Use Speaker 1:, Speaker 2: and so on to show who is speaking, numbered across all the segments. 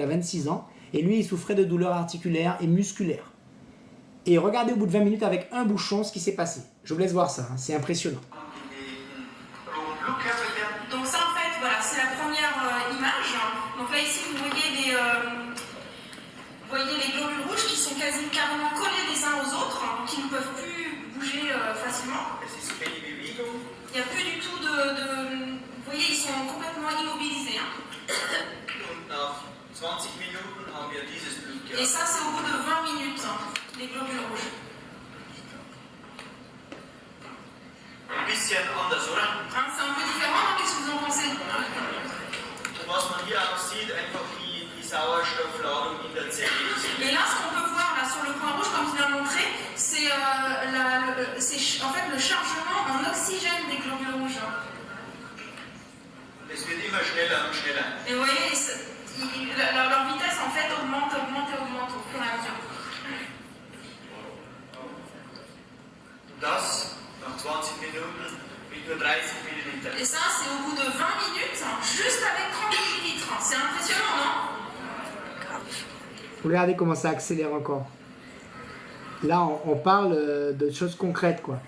Speaker 1: il a 26 ans, et lui, il souffrait de douleurs articulaires et musculaires. Et regardez au bout de 20 minutes avec un bouchon ce qui s'est passé. Je vous laisse voir ça, hein, c'est impressionnant.
Speaker 2: Donc ça en fait, voilà, c'est la première image. Donc là ici vous voyez les globules rouges qui sont carrément collés les uns aux autres, qui ne peuvent plus bouger facilement. Il n'y a plus du tout vous voyez, ils sont complètement immobilisés. Hein. Et ça c'est au bout de 20 minutes, les globules rouges.
Speaker 3: Bisschen anders, oder?
Speaker 2: Hein, c'est un peu différent, hein, qu'est-ce que vous en pensez?
Speaker 3: Was man hier auch sieht, einfach die Sauerstoffladung in der Zelle.
Speaker 2: Et là, ce qu'on peut voir là, sur le point rouge, comme je viens de montrer, c'est en fait le chargement en oxygène des globules rouges.
Speaker 3: Es wird immer schneller und schneller.
Speaker 2: Et vous voyez, leur vitesse en fait augmente au fur et à mesure.
Speaker 3: Das nach 20 Minuten mit nur 30 Milliliter.
Speaker 2: Et ça, c'est au bout de 20 minutes, juste avec 30 millilitres. C'est impressionnant, non?
Speaker 1: Regardez comment ça accélère encore. Là, on parle de choses concrètes, quoi.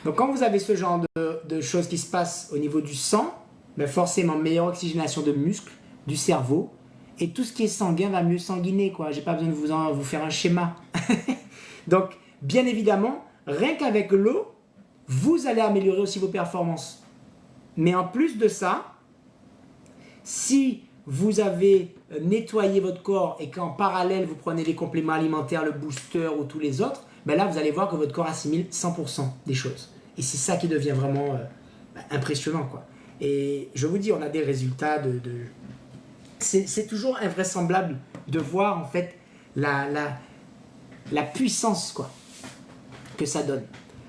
Speaker 1: Donc, quand vous avez ce genre de choses qui se passent au niveau du sang, ben forcément, meilleure oxygénation de muscles, du cerveau, et tout ce qui est sanguin va mieux sanguiner, quoi. J'ai pas besoin de vous faire un schéma. Donc, bien évidemment, rien qu'avec l'eau, vous allez améliorer aussi vos performances. Mais en plus de ça, si vous avez nettoyé votre corps et qu'en parallèle, vous prenez les compléments alimentaires, le booster ou tous les autres, ben là, vous allez voir que votre corps assimile 100% des choses. Et c'est ça qui devient vraiment impressionnant, quoi. Et je vous dis, on a des résultats c'est toujours invraisemblable de voir, en fait, la puissance, quoi, que ça donne.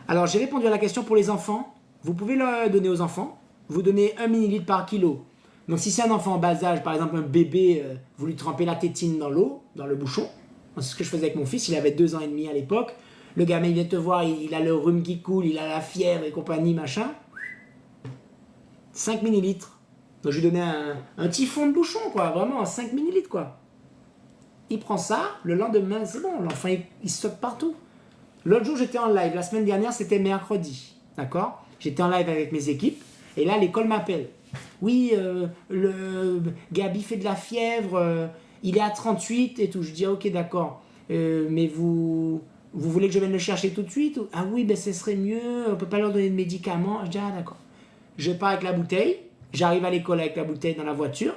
Speaker 1: Alors, j'ai répondu à la question pour les enfants. Vous pouvez le donner aux enfants. Vous donnez 1 millilitre par kilo. Donc, si c'est un enfant en bas âge, par exemple un bébé, vous lui trempez la tétine dans l'eau, dans le bouchon. C'est ce que je faisais avec mon fils. Il avait 2 ans et demi à l'époque. Le gamin, il vient te voir, il a le rhume qui coule, il a la fièvre et compagnie, machin. 5 millilitres. Donc, je lui donnais un petit fond de bouchon, quoi. Vraiment, 5 millilitres, quoi. Il prend ça. Le lendemain, c'est bon. L'enfant, il saute partout. L'autre jour, j'étais en live. La semaine dernière, c'était mercredi. D'accord? J'étais en live avec mes équipes. Et là, l'école m'appelle. Oui, le Gabi fait de la fièvre. Il est à 38 et tout. Je dis, ok, d'accord. Mais vous voulez que je vienne le chercher tout de suite? Ah oui, ben ce serait mieux. On ne peut pas leur donner de médicaments. Je dis, ah d'accord. Je pars avec la bouteille. J'arrive à l'école avec la bouteille dans la voiture.